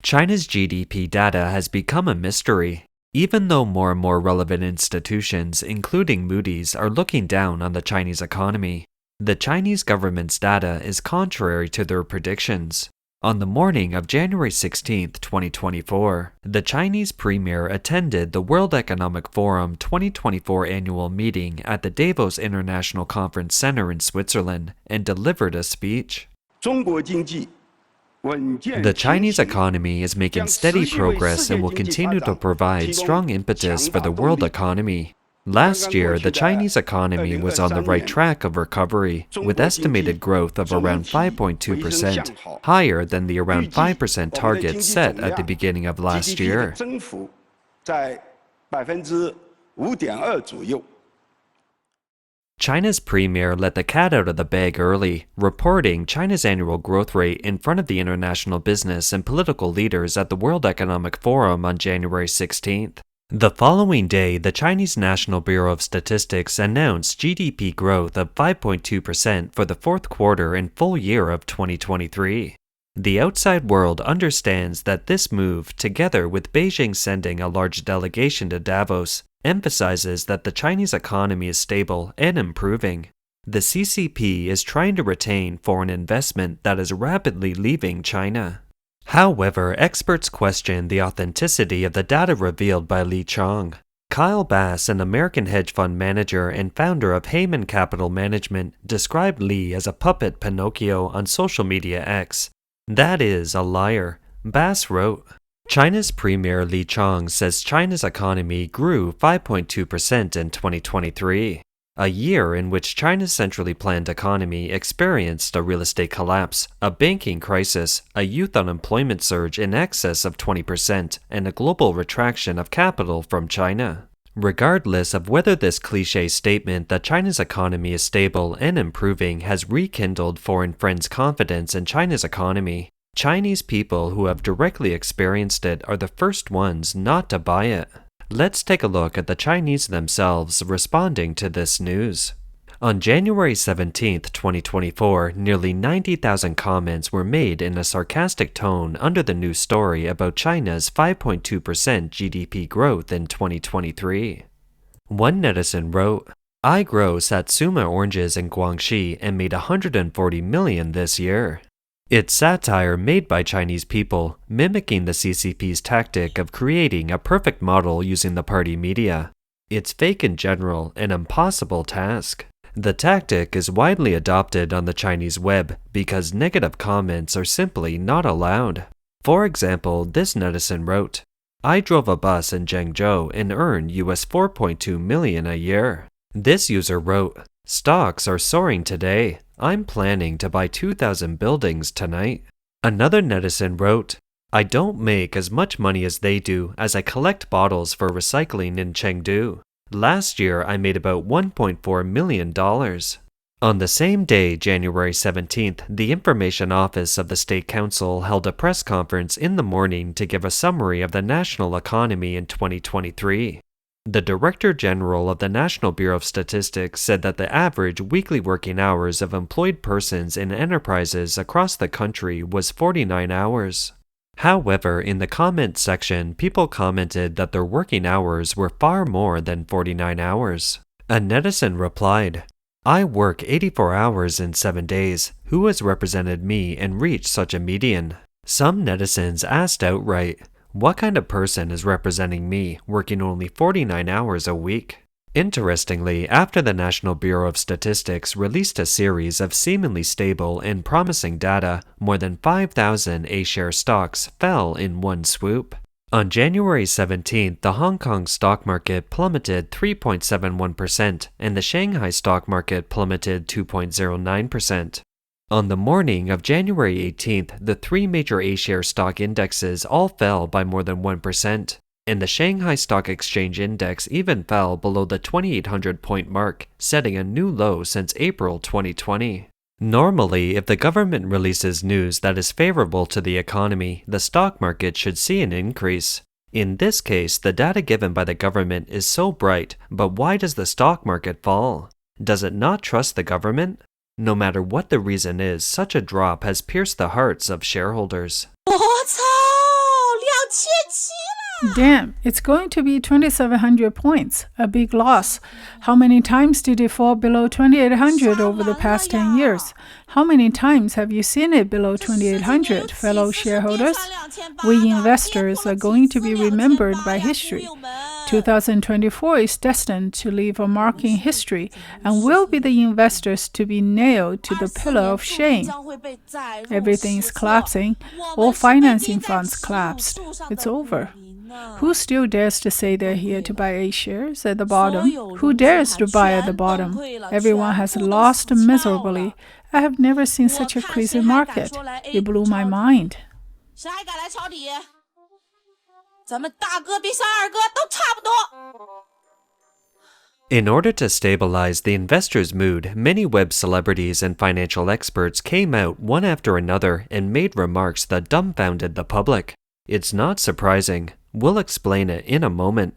China's GDP data has become a mystery. Even though more and more relevant institutions, including Moody's, are looking down on the Chinese economy, the Chinese government's data is contrary to their predictions. On the morning of January 16, 2024, the Chinese premier attended the World Economic Forum 2024 annual meeting at the Davos International Conference Center in Switzerland and delivered a speech. The Chinese economy is making steady progress and will continue to provide strong impetus for the world economy. Last year, the Chinese economy was on the right track of recovery, with estimated growth of around 5.2%, higher than the around 5% target set at the beginning of last year. China's premier let the cat out of the bag early, reporting China's annual growth rate in front of the international business and political leaders at the World Economic Forum on January 16th. The following day, the Chinese National Bureau of Statistics announced GDP growth of 5.2% for the fourth quarter and full year of 2023. The outside world understands that this move, together with Beijing sending a large delegation to Davos, emphasizes that the Chinese economy is stable and improving. The CCP is trying to retain foreign investment that is rapidly leaving China. However, experts question the authenticity of the data revealed by Li Chang. Kyle Bass, an American hedge fund manager and founder of Heyman Capital Management, described Li as a puppet Pinocchio on social media X. That is, a liar. Bass wrote, China's Premier Li Chang says China's economy grew 5.2% in 2023. A year in which China's centrally planned economy experienced a real estate collapse, a banking crisis, a youth unemployment surge in excess of 20%, and a global retraction of capital from China. Regardless of whether this cliché statement that China's economy is stable and improving has rekindled foreign friends' confidence in China's economy, Chinese people who have directly experienced it are the first ones not to buy it. Let's take a look at the Chinese themselves responding to this news. On January 17, 2024, nearly 90,000 comments were made in a sarcastic tone under the news story about China's 5.2% GDP growth in 2023. One netizen wrote, I grow Satsuma oranges in Guangxi and made 140 million this year. It's satire made by Chinese people, mimicking the CCP's tactic of creating a perfect model using the party media. It's fake in general, an impossible task. The tactic is widely adopted on the Chinese web because negative comments are simply not allowed. For example, this netizen wrote, I drove a bus in Zhengzhou and earned US 4.2 million a year. This user wrote, Stocks are soaring today. I'm planning to buy 2,000 buildings tonight. Another netizen wrote, I don't make as much money as they do as I collect bottles for recycling in Chengdu. Last year I made about $1.4 million. On the same day, January 17th, the Information Office of the State Council held a press conference in the morning to give a summary of the national economy in 2023. The Director General of the National Bureau of Statistics said that the average weekly working hours of employed persons in enterprises across the country was 49 hours. However, in the comments section, people commented that their working hours were far more than 49 hours. A netizen replied, I work 84 hours in 7 days. Who has represented me and reached such a median? Some netizens asked outright, what kind of person is representing me, working only 49 hours a week? Interestingly, after the National Bureau of Statistics released a series of seemingly stable and promising data, more than 5,000 A-share stocks fell in one swoop. On January 17th, the Hong Kong stock market plummeted 3.71% and the Shanghai stock market plummeted 2.09%. On the morning of January 18th, the three major A-share stock indexes all fell by more than 1%, and the Shanghai Stock Exchange Index even fell below the 2,800-point mark, setting a new low since April 2020. Normally, if the government releases news that is favorable to the economy, the stock market should see an increase. In this case, the data given by the government is so bright, but why does the stock market fall? Does it not trust the government? No matter what the reason is, such a drop has pierced the hearts of shareholders. Damn, it's going to be 2,700 points, a big loss. How many times did it fall below 2,800 over the past 10 years? How many times have you seen it below 2,800, fellow shareholders? We investors are going to be remembered by history. 2024 is destined to leave a mark in history and will be the investors to be nailed to the pillar of shame. Everything is collapsing. All financing funds collapsed. It's over. Who still dares to say they're here to buy A shares at the bottom? Who dares to buy at the bottom? Everyone has lost miserably. I have never seen such a crazy market. It blew my mind. In order to stabilize the investors' mood, many web celebrities and financial experts came out one after another and made remarks that dumbfounded the public. It's not surprising. We'll explain it in a moment.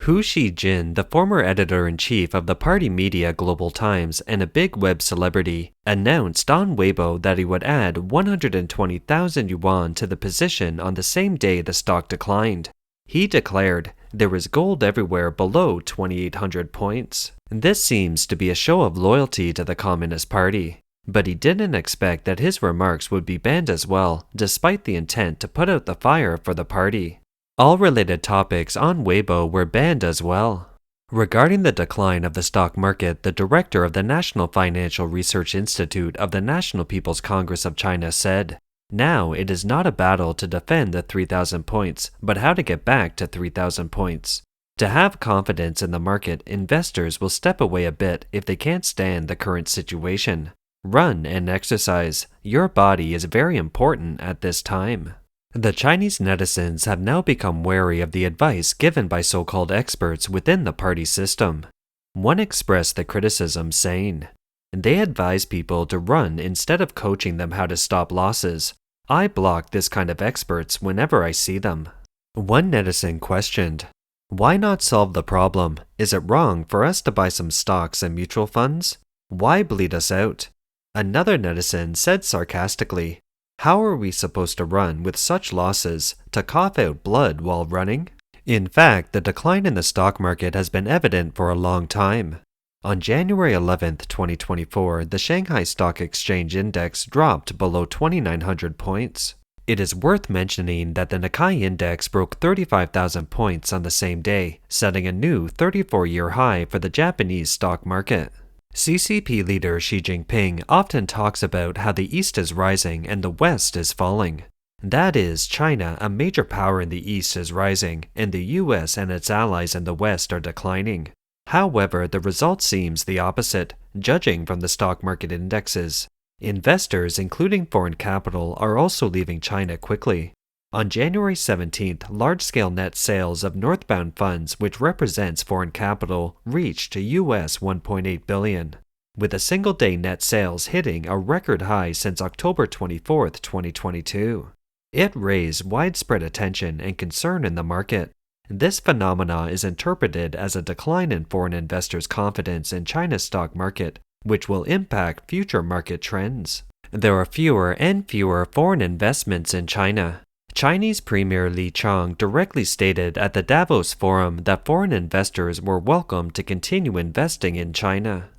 Hu Xijin, the former editor-in-chief of the party media Global Times and a big web celebrity, announced on Weibo that he would add 120,000 yuan to the position on the same day the stock declined. He declared, "There is gold everywhere below 2,800 points." This seems to be a show of loyalty to the Communist Party. But he didn't expect that his remarks would be banned as well, despite the intent to put out the fire for the party. All related topics on Weibo were banned as well. Regarding the decline of the stock market, the director of the National Financial Research Institute of the National People's Congress of China said, "Now it is not a battle to defend the 3,000 points, but how to get back to 3,000 points. To have confidence in the market, investors will step away a bit if they can't stand the current situation. Run and exercise. Your body is very important at this time." The Chinese netizens have now become wary of the advice given by so-called experts within the party system. One expressed the criticism saying, "They advise people to run instead of coaching them how to stop losses. I block this kind of experts whenever I see them." One netizen questioned, "Why not solve the problem? Is it wrong for us to buy some stocks and mutual funds? Why bleed us out?" Another netizen said sarcastically, "How are we supposed to run with such losses, to cough out blood while running?" In fact, the decline in the stock market has been evident for a long time. On January 11, 2024, the Shanghai Stock Exchange Index dropped below 2,900 points. It is worth mentioning that the Nikkei Index broke 35,000 points on the same day, setting a new 34-year high for the Japanese stock market. CCP leader Xi Jinping often talks about how the East is rising and the West is falling. That is, China, a major power in the East, is rising, and the US and its allies in the West are declining. However, the result seems the opposite, judging from the stock market indexes. Investors, including foreign capital, are also leaving China quickly. On January 17th, large-scale net sales of northbound funds, which represents foreign capital, reached US $1.8 billion, with a single-day net sales hitting a record high since October 24, 2022. It raised widespread attention and concern in the market. This phenomena is interpreted as a decline in foreign investors' confidence in China's stock market, which will impact future market trends. There are fewer and fewer foreign investments in China. Chinese Premier Li Qiang directly stated at the Davos Forum that foreign investors were welcome to continue investing in China.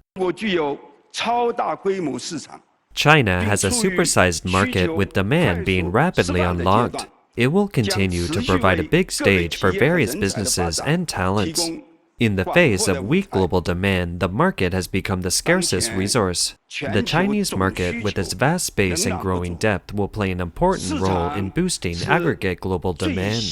China has a supersized market with demand being rapidly unlocked. It will continue to provide a big stage for various businesses and talents. In the face of weak global demand, the market has become the scarcest resource. The Chinese market, with its vast space and growing depth, will play an important role in boosting aggregate global demand.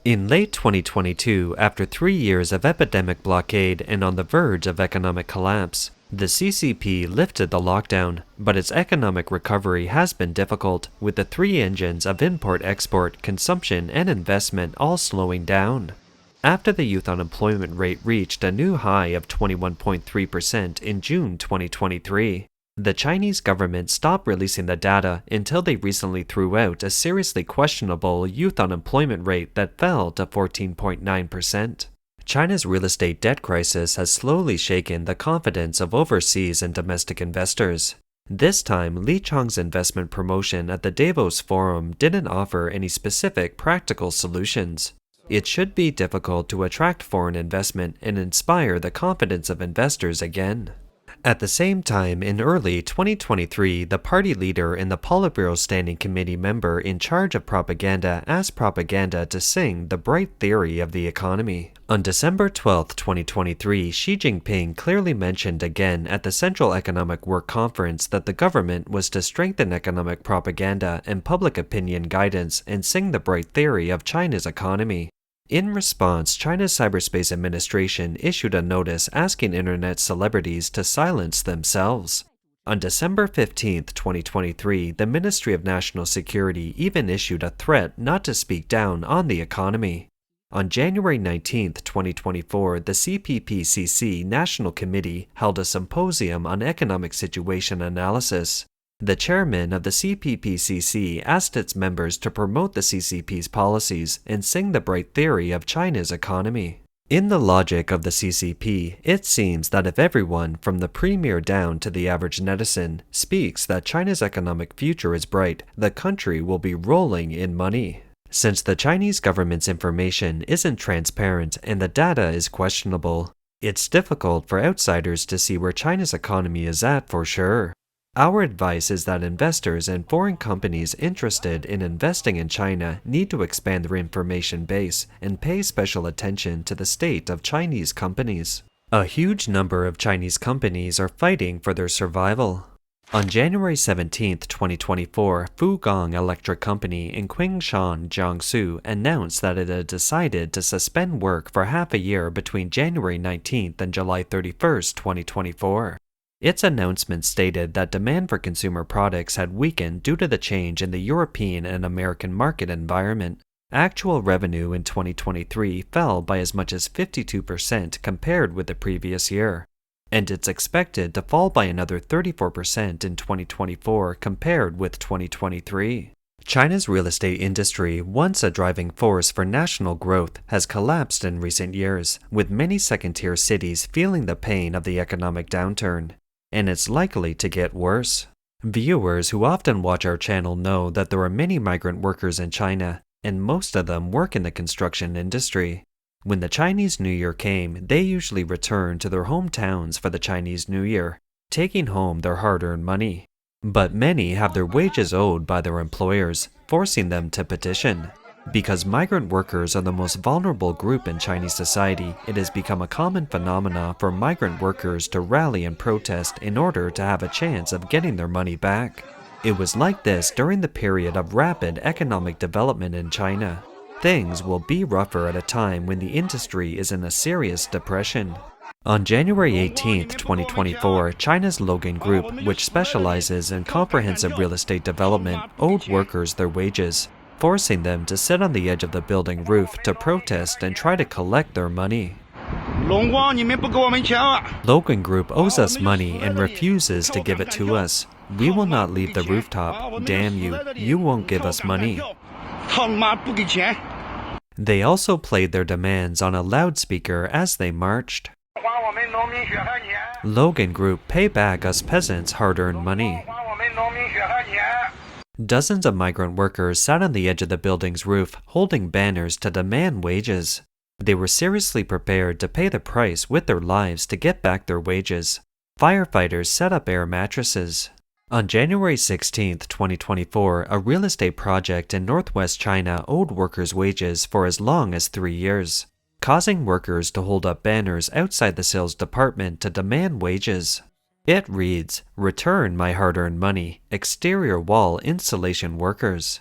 In late 2022, after 3 years of epidemic blockade and on the verge of economic collapse, the CCP lifted the lockdown, but its economic recovery has been difficult, with the three engines of import-export, consumption, and investment all slowing down. After the youth unemployment rate reached a new high of 21.3% in June 2023, the Chinese government stopped releasing the data until they recently threw out a seriously questionable youth unemployment rate that fell to 14.9%. China's real estate debt crisis has slowly shaken the confidence of overseas and domestic investors. This time, Li Chang's investment promotion at the Davos Forum didn't offer any specific practical solutions. It should be difficult to attract foreign investment and inspire the confidence of investors again. At the same time, in early 2023, the party leader and the Politburo Standing Committee member in charge of propaganda asked propaganda to sing the bright theory of the economy. On December 12, 2023, Xi Jinping clearly mentioned again at the Central Economic Work Conference that the government was to strengthen economic propaganda and public opinion guidance and sing the bright theory of China's economy. In response, China's Cyberspace Administration issued a notice asking internet celebrities to silence themselves. On December 15, 2023, the Ministry of National Security even issued a threat not to speak down on the economy. On January 19, 2024, the CPPCC National Committee held a symposium on economic situation analysis. The chairman of the CPPCC asked its members to promote the CCP's policies and sing the bright theory of China's economy. In the logic of the CCP, it seems that if everyone, from the premier down to the average netizen, speaks that China's economic future is bright, the country will be rolling in money. Since the Chinese government's information isn't transparent and the data is questionable, it's difficult for outsiders to see where China's economy is at for sure. Our advice is that investors and foreign companies interested in investing in China need to expand their information base and pay special attention to the state of Chinese companies. A huge number of Chinese companies are fighting for their survival. On January 17, 2024, Fugong Electric Company in Qingshan, Jiangsu announced that it had decided to suspend work for half a year between January 19 and July 31, 2024. Its announcement stated that demand for consumer products had weakened due to the change in the European and American market environment. Actual revenue in 2023 fell by as much as 52% compared with the previous year, and it's expected to fall by another 34% in 2024 compared with 2023. China's real estate industry, once a driving force for national growth, has collapsed in recent years, with many second-tier cities feeling the pain of the economic downturn. And it's likely to get worse. Viewers who often watch our channel know that there are many migrant workers in China, and most of them work in the construction industry. When the Chinese New Year came, they usually returned to their hometowns for the Chinese New Year, taking home their hard-earned money. But many have their wages owed by their employers, forcing them to petition. Because migrant workers are the most vulnerable group in Chinese society, it has become a common phenomenon for migrant workers to rally and protest in order to have a chance of getting their money back. It was like this during the period of rapid economic development in China. Things will be rougher at a time when the industry is in a serious depression. On January 18, 2024, China's Logan Group, which specializes in comprehensive real estate development, owed workers their wages, forcing them to sit on the edge of the building roof to protest and try to collect their money. Logan Group owes us money and refuses to give it to us. We will not leave the rooftop. Damn you, you won't give us money. They also played their demands on a loudspeaker as they marched. Logan Group, pay back us peasants hard-earned money. Dozens of migrant workers sat on the edge of the building's roof, holding banners to demand wages. They were seriously prepared to pay the price with their lives to get back their wages. Firefighters set up air mattresses. On January 16, 2024, a real estate project in northwest China owed workers wages for as long as 3 years, causing workers to hold up banners outside the sales department to demand wages. It reads, "Return my hard-earned money, exterior wall insulation workers."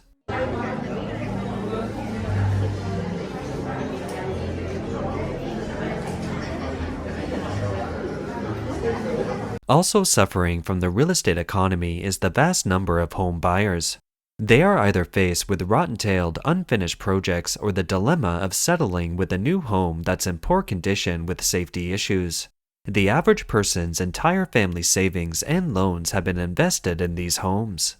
Also suffering from the real estate economy is the vast number of home buyers. They are either faced with rotten-tailed, unfinished projects or the dilemma of settling with a new home that's in poor condition with safety issues. The average person's entire family savings and loans have been invested in these homes.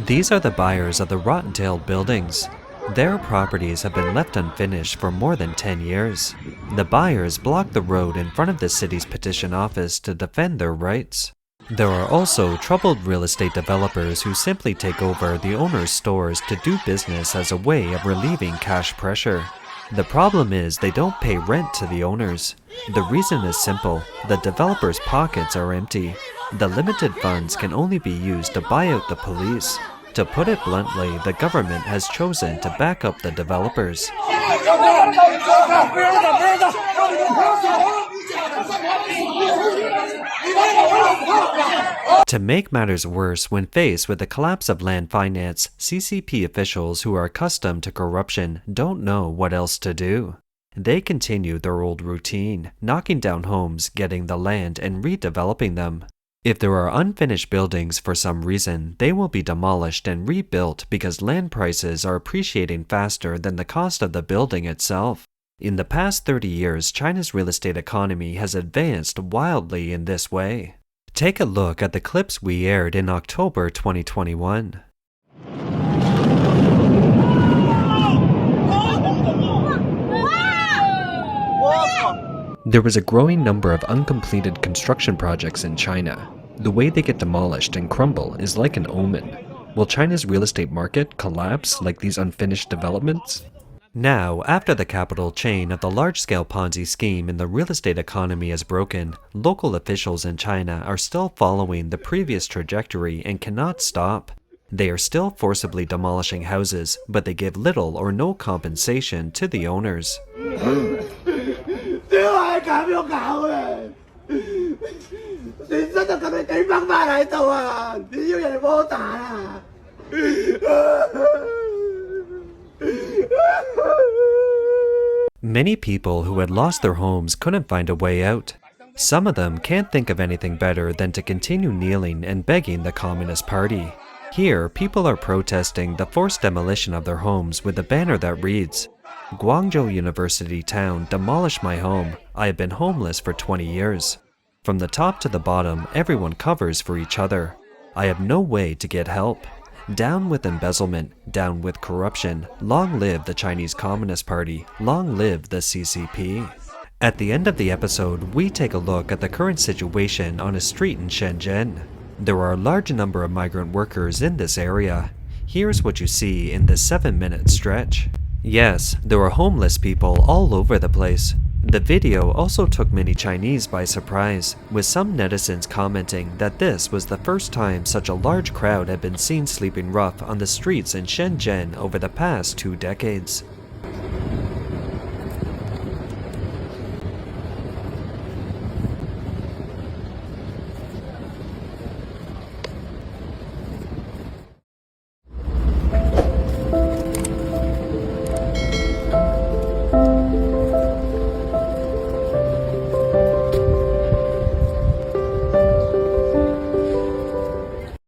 These are the buyers of the rotten-tailed buildings. Their properties have been left unfinished for more than 10 years. The buyers block the road in front of the city's petition office to defend their rights. There are also troubled real estate developers who simply take over the owner's stores to do business as a way of relieving cash pressure. The problem is they don't pay rent to the owners. The reason is simple: the developers' pockets are empty. The limited funds can only be used to buy out the police. To put it bluntly, the government has chosen to back up the developers. To make matters worse, when faced with the collapse of land finance, CCP officials who are accustomed to corruption don't know what else to do. They continue their old routine, knocking down homes, getting the land, and redeveloping them. If there are unfinished buildings for some reason, they will be demolished and rebuilt because land prices are appreciating faster than the cost of the building itself. In the past 30 years, China's real estate economy has advanced wildly in this way. Take a look at the clips we aired in October 2021. There is a growing number of uncompleted construction projects in China. The way they get demolished and crumble is like an omen. Will China's real estate market collapse like these unfinished developments? Now, after the capital chain of the large-scale Ponzi scheme in the real estate economy is broken, local officials in China are still following the previous trajectory and cannot stop. They are still forcibly demolishing houses, but they give little or no compensation to the owners. Many people who had lost their homes couldn't find a way out. Some of them can't think of anything better than to continue kneeling and begging the Communist Party. Here, people are protesting the forced demolition of their homes with a banner that reads, "Guangzhou University Town demolished my home. I have been homeless for 20 years. From the top to the bottom, everyone covers for each other. I have no way to get help. Down with embezzlement, down with corruption. Long live the Chinese Communist Party. Long live the CCP." At the end of the episode, we take a look at the current situation on a street in Shenzhen. There are a large number of migrant workers in this area. Here's what you see in this 7-minute stretch. Yes, there are homeless people all over the place. The video also took many Chinese by surprise, with some netizens commenting that this was the first time such a large crowd had been seen sleeping rough on the streets in Shenzhen over the past 2 decades.